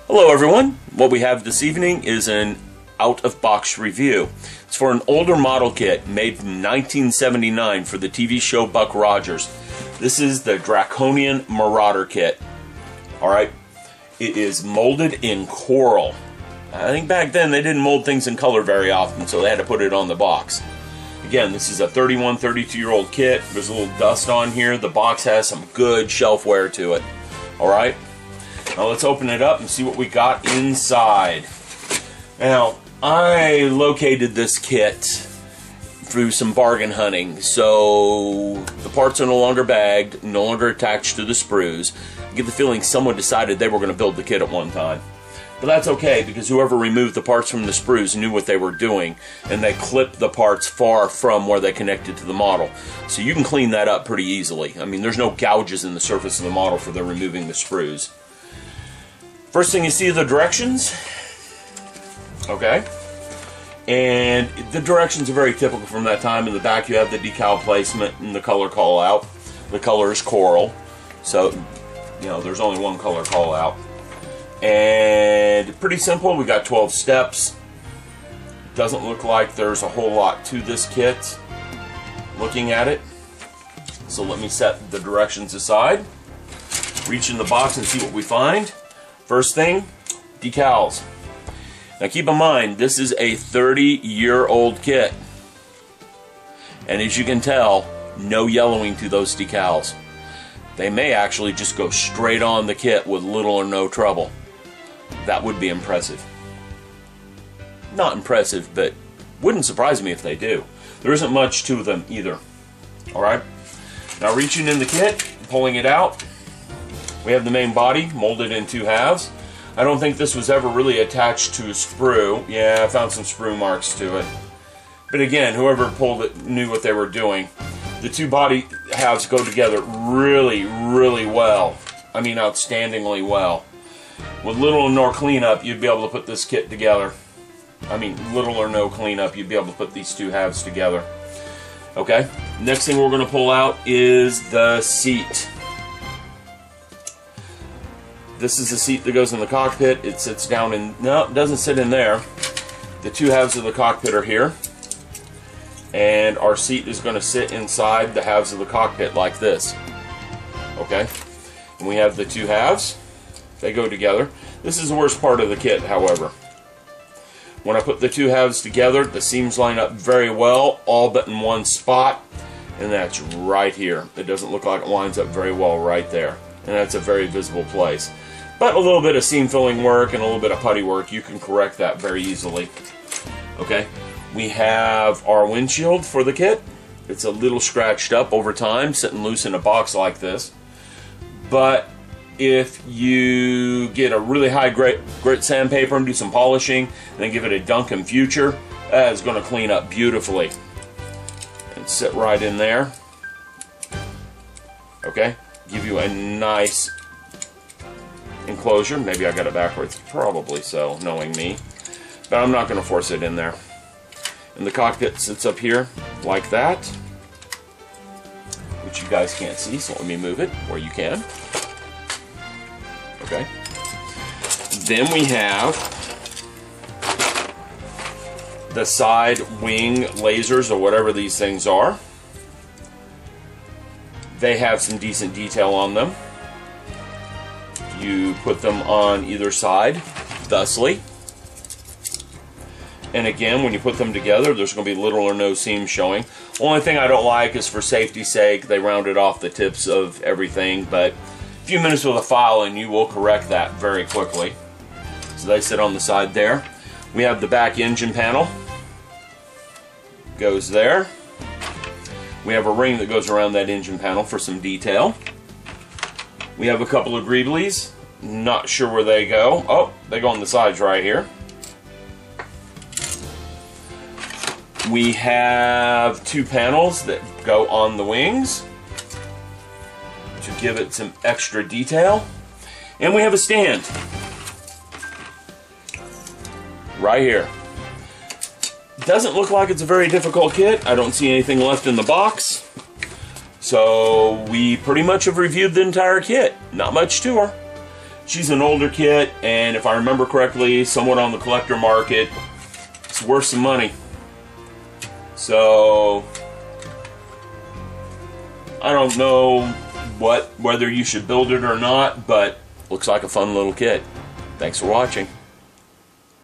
Hello everyone, what we have this evening is an out-of-box review. It's for an older model kit made from 1979 for the TV show Buck Rogers. This is the Draconian Marauder kit. Alright, it is molded in coral. I think back then they didn't mold things in color very often, so they had to put it on the box. Again, this is a 31, 32-year-old kit. There's a little dust on here. The box has some good shelf wear to it. Alright? Now let's open it up and see what we got inside. Now, I located this kit through some bargain hunting, so the parts are no longer bagged, no longer attached to the sprues. I get the feeling someone decided they were going to build the kit at one time. But that's okay, because whoever removed the parts from the sprues knew what they were doing, and they clipped the parts far from where they connected to the model. So you can clean that up pretty easily. I mean, there's no gouges in the surface of the model for them removing the sprues. First thing you see are the directions. Okay. And the directions are very typical from that time. In the back you have the decal placement and the color call out. The color is coral. So, you know, there's only one color call out. And pretty simple. We got 12 steps. Doesn't look like there's a whole lot to this kit looking at it. So let me set the directions aside. Reach in the box and see what we find. First thing, decals. Now keep in mind, this is a 30-year-old kit. And as you can tell, no yellowing to those decals. They may actually just go straight on the kit with little or no trouble. That would be impressive. Not impressive, but wouldn't surprise me if they do. There isn't much to them either. Alright? Now reaching in the kit, pulling it out. We have the main body molded in two halves. I don't think this was ever really attached to a sprue. Yeah, I found some sprue marks to it. But again, whoever pulled it knew what they were doing. The two body halves go together really, really well. I mean, outstandingly well. With little or no cleanup, you'd be able to put this kit together. I mean, little or no cleanup, you'd be able to put these two halves together. Okay, next thing we're going to pull out is the seat. This is the seat that goes in the cockpit. It sits down in... No, it doesn't sit in there. The two halves of the cockpit are here. And our seat is going to sit inside the halves of the cockpit like this. Okay? And we have the two halves. They go together. This is the worst part of the kit, however. When I put the two halves together, the seams line up very well, all but in one spot. And that's right here. It doesn't look like it lines up very well right there. And that's a very visible place. But a little bit of seam filling work and a little bit of putty work, you can correct that very easily. Okay, we have our windshield for the kit. It's a little scratched up over time, sitting loose in a box like this. But if you get a really high grit sandpaper and do some polishing, and then give it a dunk in future, it's going to clean up beautifully. And sit right in there. Okay, give you a nice enclosure. Maybe I got it backwards, probably so, knowing me, but I'm not going to force it in there. And the cockpit sits up here like that, which you guys can't see, so let me move it where you can. Okay, then we have the side wing lasers, or whatever these things are. They have some decent detail on them. You put them on either side, thusly. And again, when you put them together, there's going to be little or no seam showing. Only thing I don't like is, for safety's sake, they rounded off the tips of everything, but a few minutes with a file and you will correct that very quickly. So they sit on the side there. We have the back engine panel. Goes there. We have a ring that goes around that engine panel for some detail. We have a couple of greeblies. Not sure where they go. Oh, they go on the sides right here. We have two panels that go on the wings to give it some extra detail. And we have a stand right here. Doesn't look like it's a very difficult kit. I don't see anything left in the box. So we pretty much have reviewed the entire kit. Not much to her. She's an older kit, and if I remember correctly, somewhat on the collector market. It's worth some money. So I don't know whether you should build it or not, but looks like a fun little kit. Thanks for watching.